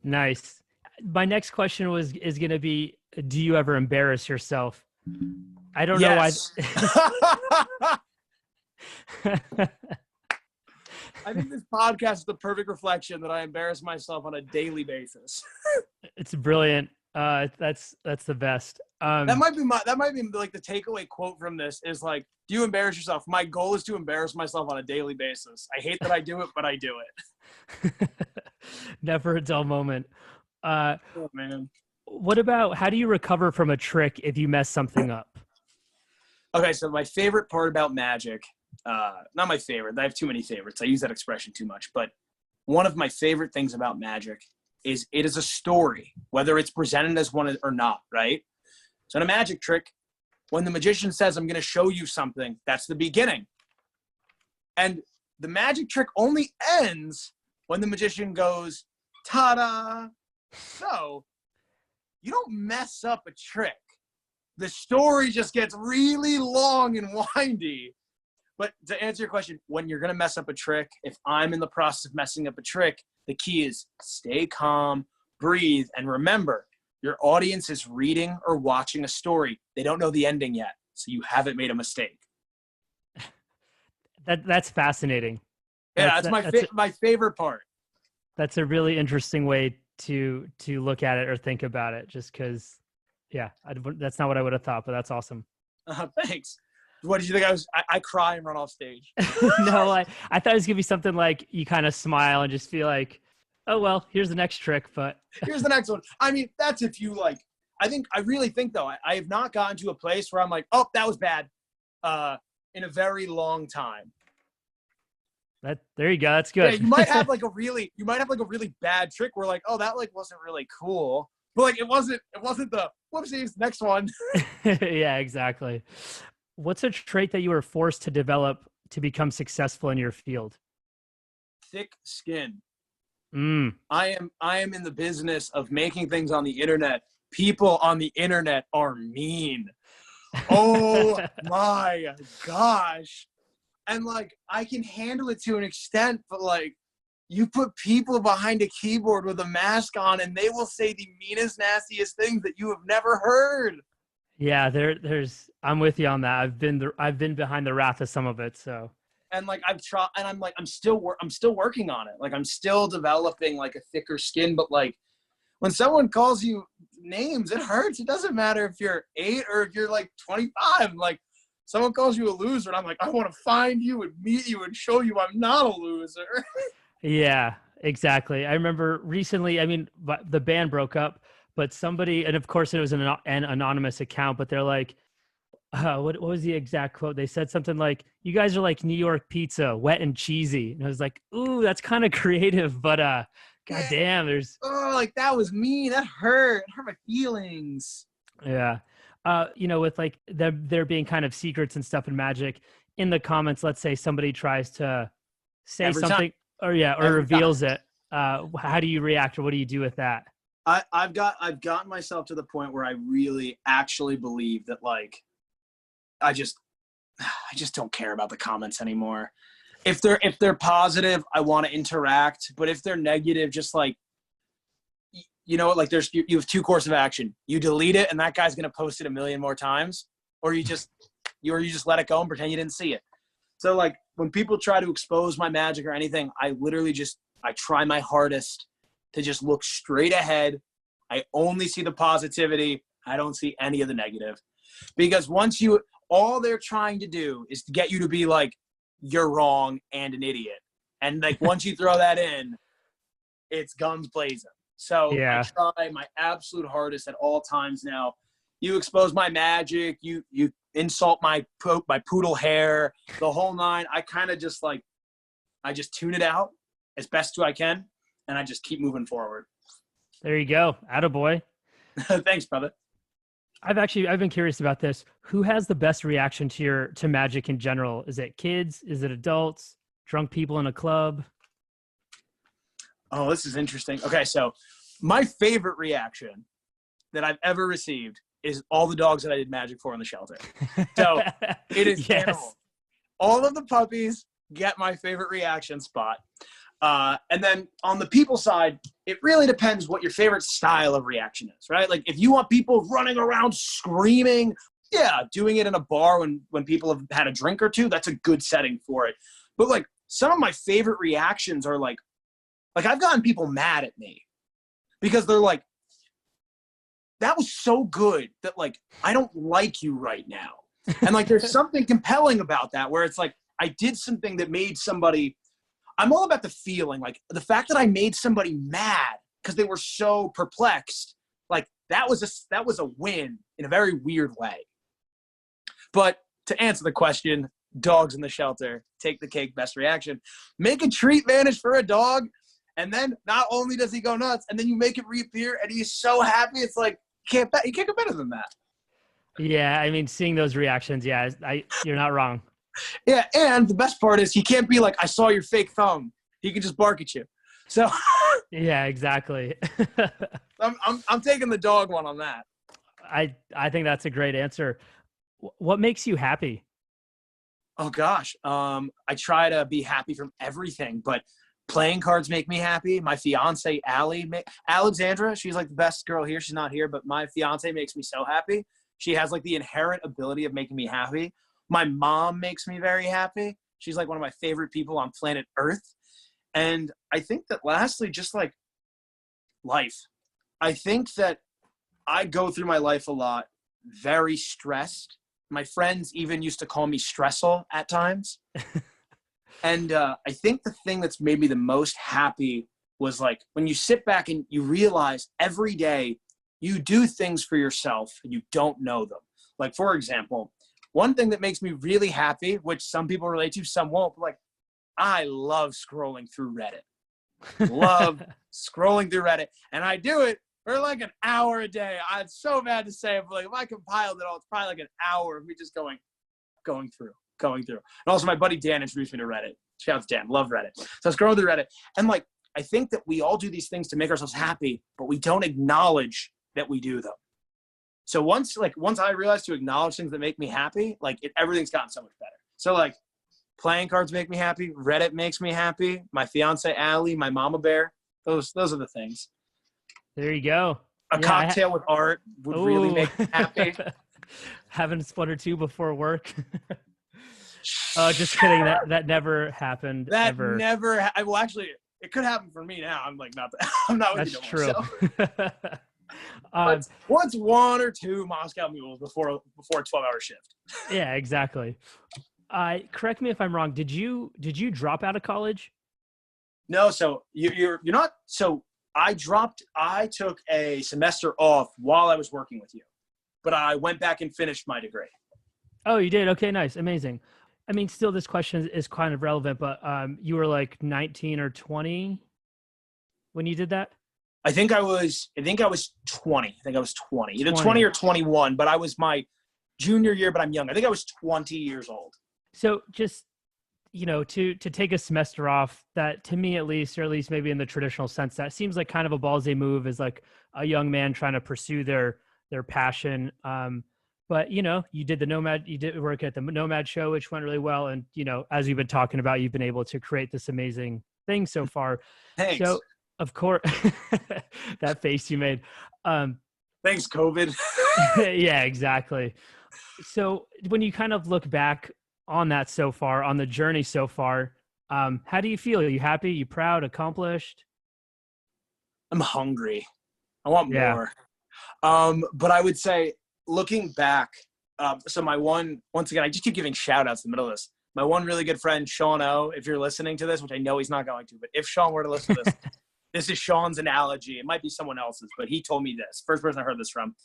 Nice. My next question is going to be, do you ever embarrass yourself? I don't know why. I think this podcast is the perfect reflection that I embarrass myself on a daily basis. It's brilliant. That's the best. That might be like the takeaway quote from this is like, do you embarrass yourself? My goal is to embarrass myself on a daily basis. I hate that I do it, but I do it. Never a dull moment. Oh man. How do you recover from a trick if you mess something up? Okay, so my favorite part about magic, not my favorite, I have too many favorites. I use that expression too much, but one of my favorite things about magic is it is a story, whether it's presented as one or not, right? So in a magic trick, when the magician says, I'm going to show you something, that's the beginning. And the magic trick only ends when the magician goes, ta-da! So you don't mess up a trick. The story just gets really long and windy. But to answer your question, when you're going to mess up a trick, if I'm in the process of messing up a trick, the key is stay calm, breathe, and remember, your audience is reading or watching a story. They don't know the ending yet, so you haven't made a mistake. That's fascinating. Yeah, that's my favorite part. That's a really interesting way to look at it or think about it, just because, yeah, that's not what I would have thought, but that's awesome. Thanks. What did you think? I cry and run off stage. No, I thought it was gonna be something like you kind of smile and just feel like, oh well, here's the next trick. But here's the next one. I mean, that's if you like. I really think though, I have not gotten to a place where I'm like, oh, that was bad, in a very long time. There you go. That's good. Yeah, you might have like a really bad trick where like, oh, that like wasn't really cool, but like it wasn't the whoopsies. Next one. Yeah, exactly. What's a trait that you were forced to develop to become successful in your field? Thick skin. I am in the business of making things on the internet. People on the internet are mean. Oh my gosh. And like, I can handle it to an extent, but like, you put people behind a keyboard with a mask on and they will say the meanest, nastiest things that you have never heard. Yeah, I'm with you on that. I've been behind the wrath of some of it. So, and like I've tried, and I'm still working on it. Like I'm still developing like a thicker skin, but like when someone calls you names, it hurts. It doesn't matter if you're 8 or if you're like 25. Like someone calls you a loser, and I'm like, I want to find you and meet you and show you I'm not a loser. yeah, exactly. I remember recently, I mean, the band broke up, but somebody, and of course it was an anonymous account, but they're like, what was the exact quote? They said something like, "You guys are like New York pizza, wet and cheesy." And I was like, "Ooh, that's kind of creative, but god damn, there's like that was mean. That hurt. It hurt my feelings." Yeah. With like there being kind of secrets and stuff in Magic in the comments, let's say somebody tries to say Every something time. or reveals it. How do you react or what do you do with that? I've gotten myself to the point where I really actually believe that like I just don't care about the comments anymore. If they're positive, I want to interact, but if they're negative, just like, you know, like you have 2 courses of action. You delete it and that guy's going to post it a million more times, or you just let it go and pretend you didn't see it. So like when people try to expose my Magic or anything, I literally I try my hardest to just look straight ahead. I only see the positivity. I don't see any of the negative, because all they're trying to do is to get you to be like, you're wrong and an idiot. And like, once you throw that in, it's guns blazing. So yeah. I try my absolute hardest at all times now. You expose my Magic, you insult my poodle hair, the whole 9. I kind of just like, I just tune it out as best I can, and I just keep moving forward. There you go. Attaboy. Thanks, brother. I've been curious about this. Who has the best reaction to Magic in general? Is it kids? Is it adults? Drunk people in a club? Oh, this is interesting. Okay, so my favorite reaction that I've ever received is all the dogs that I did Magic for in the shelter. So it is animal. All of the puppies get my favorite reaction spot. And then on the people side, it really depends what your favorite style of reaction is, right? Like if you want people running around screaming, yeah, doing it in a bar when people have had a drink or two, that's a good setting for it. But like some of my favorite reactions are like I've gotten people mad at me because they're like, that was so good that like, I don't like you right now. And like, there's something compelling about that where it's like, I did something that made somebody, I'm all about the feeling, like the fact that I made somebody mad because they were so perplexed, like that was a win in a very weird way. But to answer the question, dogs in the shelter, take the cake, best reaction. Make a treat vanish for a dog, and then not only does he go nuts, and then you make it reappear, and he's so happy. It's like you can't go better than that. Yeah, I mean, seeing those reactions, yeah, you're not wrong. Yeah, and the best part is he can't be like, I saw your fake thumb. He can just bark at you. So yeah, exactly. I'm taking the dog one on that. I think that's a great answer. What makes you happy? Oh gosh, I try to be happy from everything, but playing cards make me happy. My fiance Alexandra, she's like the best girl here. She's not here, but my fiance makes me so happy. She has like the inherent ability of making me happy. My mom makes me very happy. She's like one of my favorite people on planet Earth. And I think that lastly, just like life. I think that I go through my life a lot very stressed. My friends even used to call me Stessel at times. And I think the thing that's made me the most happy was like when you sit back and you realize every day you do things for yourself and you don't know them. Like, for example, one thing that makes me really happy, which some people relate to, some won't, but like I love scrolling through Reddit. Love scrolling through Reddit. And I do it for like an hour a day. It's so bad to say, but like if I compiled it all, it's probably like an hour of me just going through. And also my buddy Dan introduced me to Reddit. Shout out to Dan, love Reddit. So I was scrolling through Reddit. And like, I think that we all do these things to make ourselves happy, but we don't acknowledge that we do them. So once I realized to acknowledge things that make me happy, like everything's gotten so much better. So like Playing cards make me happy. Reddit makes me happy. My fiance, Allie, my mama bear. Those are the things. There you go. A cocktail with art would really make me happy. Having a split or two before work. Oh, just kidding. That never happened. That ever. never. Well, actually, it could happen for me now. I'm like not. I'm not with That's you no true. more. So. What's 1 or 2 Moscow Mules before a 12-hour shift? Yeah, exactly. Correct me if I'm wrong. Did you drop out of college? No. So you're not. So I took a semester off while I was working with you, but I went back and finished my degree. Oh, you did? Okay, nice. Amazing. I mean, still this question is kind of relevant, but you were like 19 or 20 when you did that? I think I was 20. Either 20 or 21, but I was my junior year, but I'm young. I think I was 20 years old. So just, to take a semester off, that to me at least, or at least maybe in the traditional sense, that seems like kind of a ballsy move, as like a young man trying to pursue their passion. But you did work at the Nomad show, which went really well. And, as we've been talking about, you've been able to create this amazing thing so far. Thanks. So of course, that face you made. Thanks, COVID. Yeah, exactly. So when you kind of look back on that so far, on the journey so far, how do you feel? Are you happy? You proud? Accomplished? I'm hungry. I want more. But I would say, looking back, so once again, I just keep giving shout outs in the middle of this. My one really good friend, Sean O, if you're listening to this, which I know he's not going to, but if Sean were to listen to this, this is Sean's analogy. It might be someone else's, but he told me this. First person I heard this from.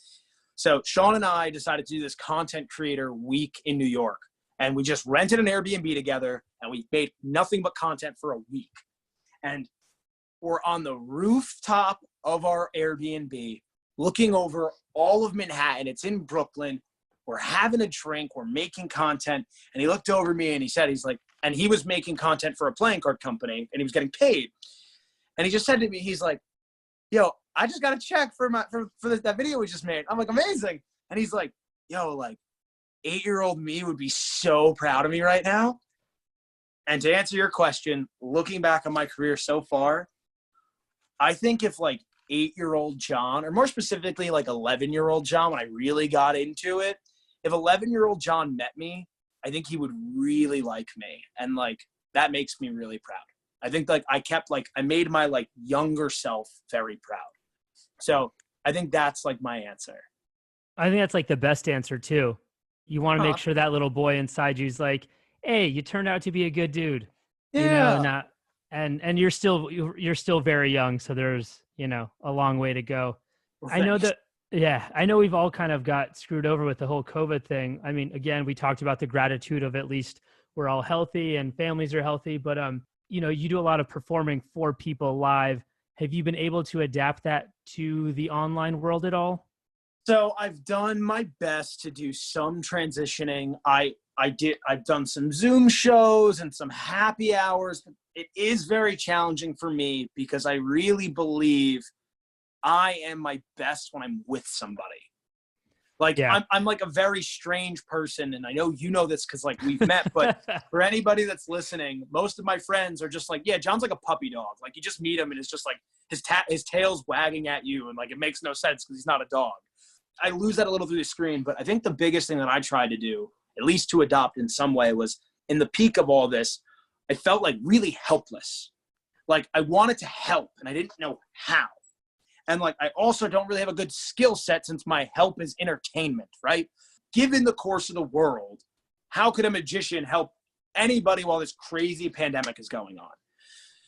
So Sean and I decided to do this content creator week in New York. And we just rented an Airbnb together and we made nothing but content for a week. And we're on the rooftop of our Airbnb looking over all of Manhattan. It's in Brooklyn. We're having a drink. We're making content. And he looked over at me and he said, and he was making content for a playing card company and he was getting paid. And he just said to me, he's like, yo, I just got a check for that video we just made. I'm like, amazing. And he's like, yo, like 8-year-old me would be so proud of me right now. And to answer your question, looking back on my career so far, I think if like 8-year-old John, or more specifically like 11-year-old John, when I really got into it, if 11-year-old John met me, I think he would really like me. And like, that makes me really proud. I think like I made my like younger self very proud. So I think that's like my answer. I think that's like the best answer too. You want to make sure that little boy inside you is like, hey, you turned out to be a good dude. Yeah. And you're still very young. So there's, a long way to go. Well, I know we've all kind of got screwed over with the whole COVID thing. I mean, again, we talked about the gratitude of at least we're all healthy and families are healthy, but, you do a lot of performing for people live. Have you been able to adapt that to the online world at all? So I've done my best to do some transitioning. I've done some Zoom shows and some happy hours. It is very challenging for me because I really believe I am my best when I'm with somebody. Like, yeah. I'm like a very strange person, and I know you know this because like we've met, but for anybody that's listening, most of my friends are just like, yeah, John's like a puppy dog. Like you just meet him and it's just like his tail's wagging at you and like it makes no sense because he's not a dog. I lose that a little through the screen, but I think the biggest thing that I tried to do, at least to adopt in some way, was in the peak of all this, I felt like really helpless. Like I wanted to help and I didn't know how. And like, I also don't really have a good skill set since my help is entertainment, right? Given the course of the world, how could a magician help anybody while this crazy pandemic is going on?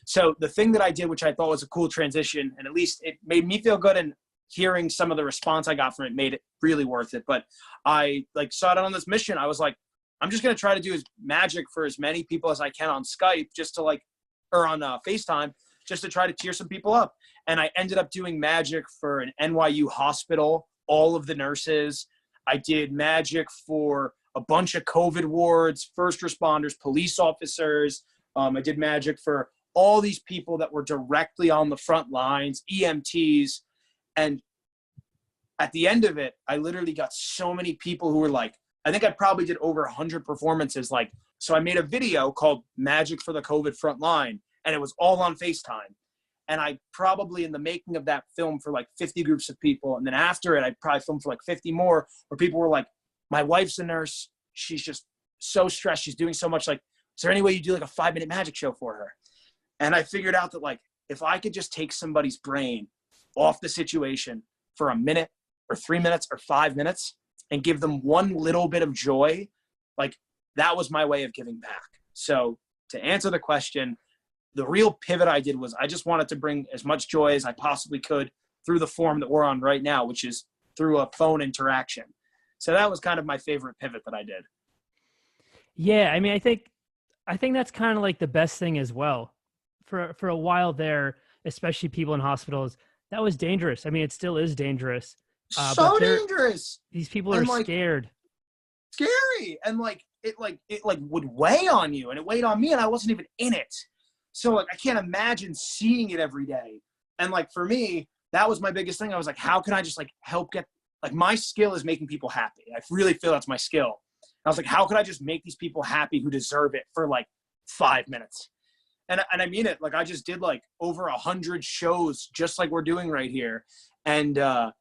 So the thing that I did, which I thought was a cool transition, and at least it made me feel good, and hearing some of the response I got from it made it really worth it. But I like set out on this mission. I was like, I'm just going to try to do as magic for as many people as I can on Skype, just to like, or on FaceTime, just to try to cheer some people up. And I ended up doing magic for an NYU hospital, all of the nurses. I did magic for a bunch of COVID wards, first responders, police officers. I did magic for all these people that were directly on the front lines, EMTs. And at the end of it, I literally got so many people who were like, I think I probably did over 100 performances, like So I made a video called Magic for the COVID Front Line, and it was all on FaceTime. And I probably, in the making of that, film for like 50 groups of people. And then after it, I probably filmed for like 50 more, where people were like, my wife's a nurse. She's just so stressed. She's doing so much. Like, is there any way you do like a 5-minute magic show for her? And I figured out that like, if I could just take somebody's brain off the situation for a minute or 3 minutes or 5 minutes and give them one little bit of joy, like that was my way of giving back. So to answer the question, the real pivot I did was I just wanted to bring as much joy as I possibly could through the form that we're on right now, which is through a phone interaction. So that was kind of my favorite pivot that I did. Yeah, I mean, I think that's kind of like the best thing as well. For a while there, especially people in hospitals, that was dangerous. I mean, it still is dangerous. So dangerous. These people are like, scared. Scary. And it would weigh on you, and it weighed on me, and I wasn't even in it. So like, I can't imagine seeing it every day. And like, for me, that was my biggest thing. I was like, how can I just like help get, like, my skill is making people happy. I really feel that's my skill. And I was like, how could I just make these people happy who deserve it for like 5 minutes? And I mean it, like I just did like over 100 shows, just like we're doing right here. And I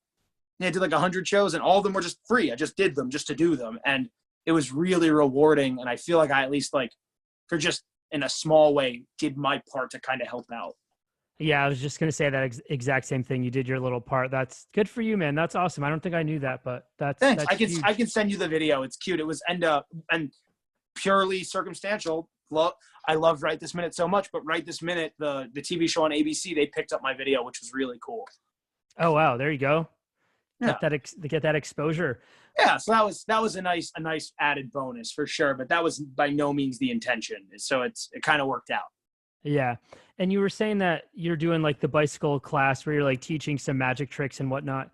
did like 100 shows, and all of them were just free. I just did them just to do them. And it was really rewarding. And I feel like I at least like, for just in a small way, did my part to kind of help out. Yeah, I was just going to say that exact same thing. You did your little part. That's good for you, man. That's awesome. I don't think I knew that, but thanks. That's I can send you the video. It's cute. It was, and purely circumstantial. I love Right This Minute so much, but Right This Minute, the TV show on ABC, they picked up my video, which was really cool. Oh, wow. There you go. Yeah. Get that exposure. Yeah. So that was a nice added bonus for sure, but that was by no means the intention. So it kind of worked out. Yeah. And you were saying that you're doing like the bicycle class where you're like teaching some magic tricks and whatnot.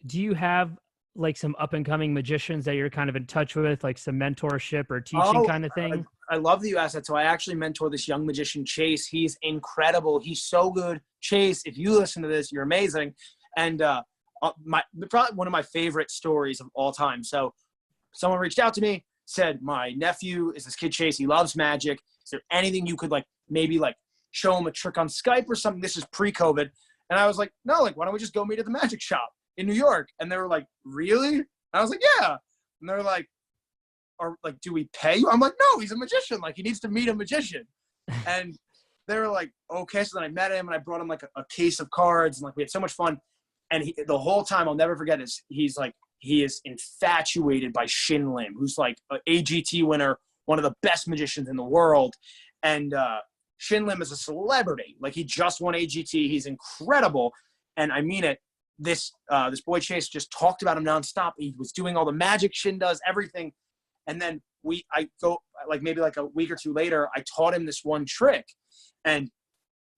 Do you have like some up and coming magicians that you're kind of in touch with, like some mentorship or teaching kind of thing? I love that you asked that. So I actually mentor this young magician, Chase. He's incredible. He's so good. Chase, if you listen to this, you're amazing. And probably one of my favorite stories of all time. So someone reached out to me, said, my nephew is this kid, Chase. He loves magic. Is there anything you could like maybe like show him a trick on Skype or something? This is pre-COVID. And I was like, no, like, why don't we just go meet at the magic shop in New York? And they were like, really? And I was like, yeah. And they're like, do we pay you? I'm like, no, he's a magician. Like, he needs to meet a magician. And they were like, okay. So then I met him, and I brought him like a case of cards, and like we had so much fun. And the whole time, I'll never forget this. He is infatuated by Shin Lim, who's like an AGT winner, one of the best magicians in the world. And Shin Lim is a celebrity. Like, he just won AGT. He's incredible. And I mean it. This boy Chase just talked about him nonstop. He was doing all the magic Shin does, everything. And then I go like maybe like a week or two later, I taught him this one trick. And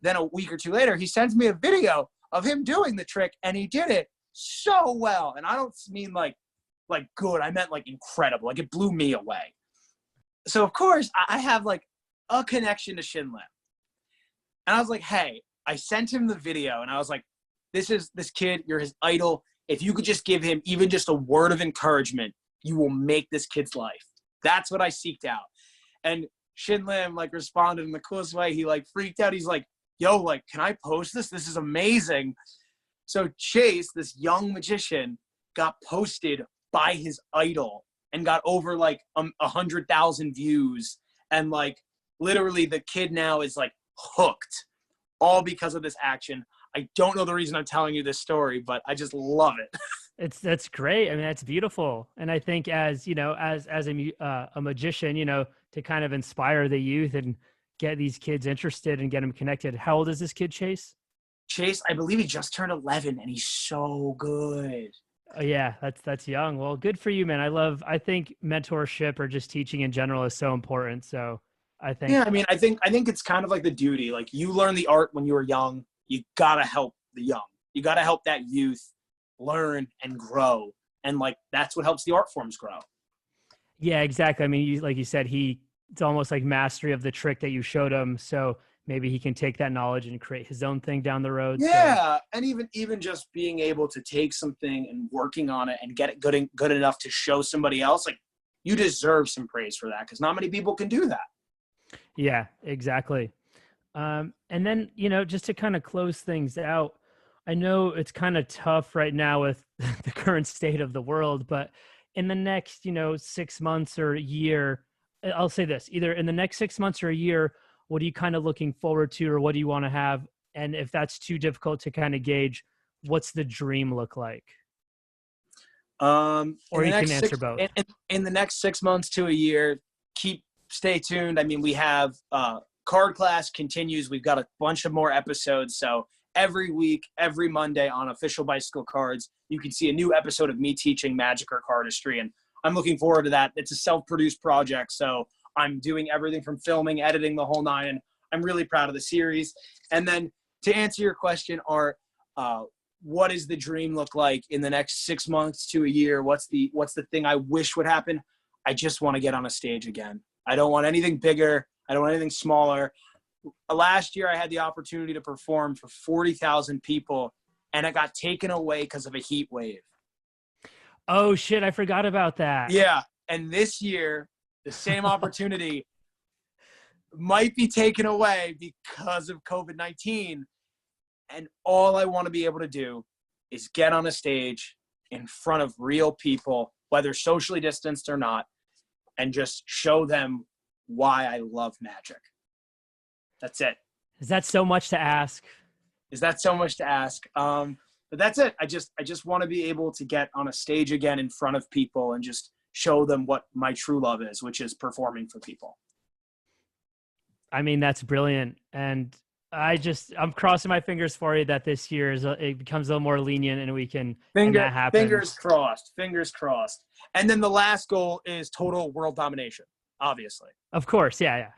then a week or two later, he sends me a video of him doing the trick, and he did it so well. And I don't mean like good. I meant like incredible. Like, it blew me away. So of course I have like a connection to Shin Lim. And I was like, hey, I sent him the video, and I was like, this kid, you're his idol. If you could just give him even just a word of encouragement, you will make this kid's life. That's what I seeked out. And Shin Lim like responded in the coolest way. He like freaked out. He's like, yo, like, can I post this? This is amazing. So Chase, this young magician, got posted by his idol and got over like 100,000 views. And like, literally the kid now is like hooked, all because of this action. I don't know the reason I'm telling you this story, but I just love it. That's great. I mean, that's beautiful. And I think as, you know, as a magician, you know, to kind of inspire the youth and get these kids interested and get them connected. How old is this kid, Chase? Chase, I believe he just turned 11, and he's so good. Oh, yeah, that's young. Well, good for you, man. I think mentorship or just teaching in general is so important. So I think. Yeah, I mean, I think it's kind of like the duty. Like, you learn the art when you were young. You gotta help the young. You gotta help that youth learn and grow. And like, that's what helps the art forms grow. Yeah, exactly. I mean, like you said, it's almost like mastery of the trick that you showed him. So maybe he can take that knowledge and create his own thing down the road. Yeah. So. And even just being able to take something and working on it and get it good enough to show somebody else, like, you deserve some praise for that, because not many people can do that. Yeah, exactly. And then, just to kind of close things out, I know it's kind of tough right now with the current state of the world, but in the next, 6 months or a year, I'll say this, either in the next 6 months or a year, what are you kind of looking forward to, or what do you want to have? And if that's too difficult to kind of gauge, what's the dream look like? Or you can answer both. In the next 6 months to a year, stay tuned. I mean, we have card class continues. We've got a bunch of more episodes. So every week, every Monday on Official Bicycle Cards, you can see a new episode of me teaching magic or cardistry. And I'm looking forward to that. It's a self-produced project. So I'm doing everything from filming, editing, the whole nine. And I'm really proud of the series. And then to answer your question, Art, what does the dream look like in the next 6 months to a year? What's the thing I wish would happen? I just want to get on a stage again. I don't want anything bigger. I don't want anything smaller. Last year, I had the opportunity to perform for 40,000 people, and it got taken away because of a heat wave. Oh, shit. I forgot about that. Yeah. And this year, the same opportunity might be taken away because of COVID-19. And all I want to be able to do is get on a stage in front of real people, whether socially distanced or not, and just show them why I love magic. That's it. Is that so much to ask? But that's it. I just want to be able to get on a stage again in front of people and just show them what my true love is, which is performing for people. I mean, that's brilliant. And I'm crossing my fingers for you that this year it becomes a little more lenient and we can, and that happens. Fingers crossed. And then the last goal is total world domination, obviously. Of course. Yeah.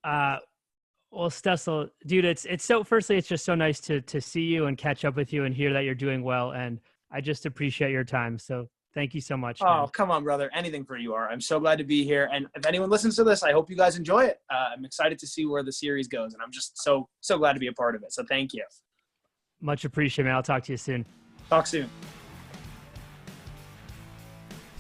Well, Stessel, dude, it's firstly, it's just so nice to see you and catch up with you and hear that you're doing well. And I just appreciate your time. So thank you so much. Oh, man. Come on, brother. Anything for you are. I'm so glad to be here. And if anyone listens to this, I hope you guys enjoy it. I'm excited to see where the series goes. And I'm just so glad to be a part of it. So thank you. Much appreciated, man. I'll talk to you soon. Talk soon.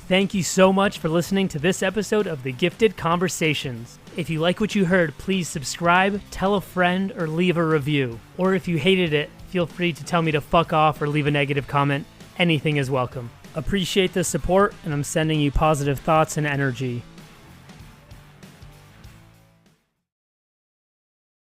Thank you so much for listening to this episode of The Gifted Conversations. If you like what you heard, please subscribe, tell a friend, or leave a review. Or if you hated it, feel free to tell me to fuck off or leave a negative comment. Anything is welcome. Appreciate the support, and I'm sending you positive thoughts and energy.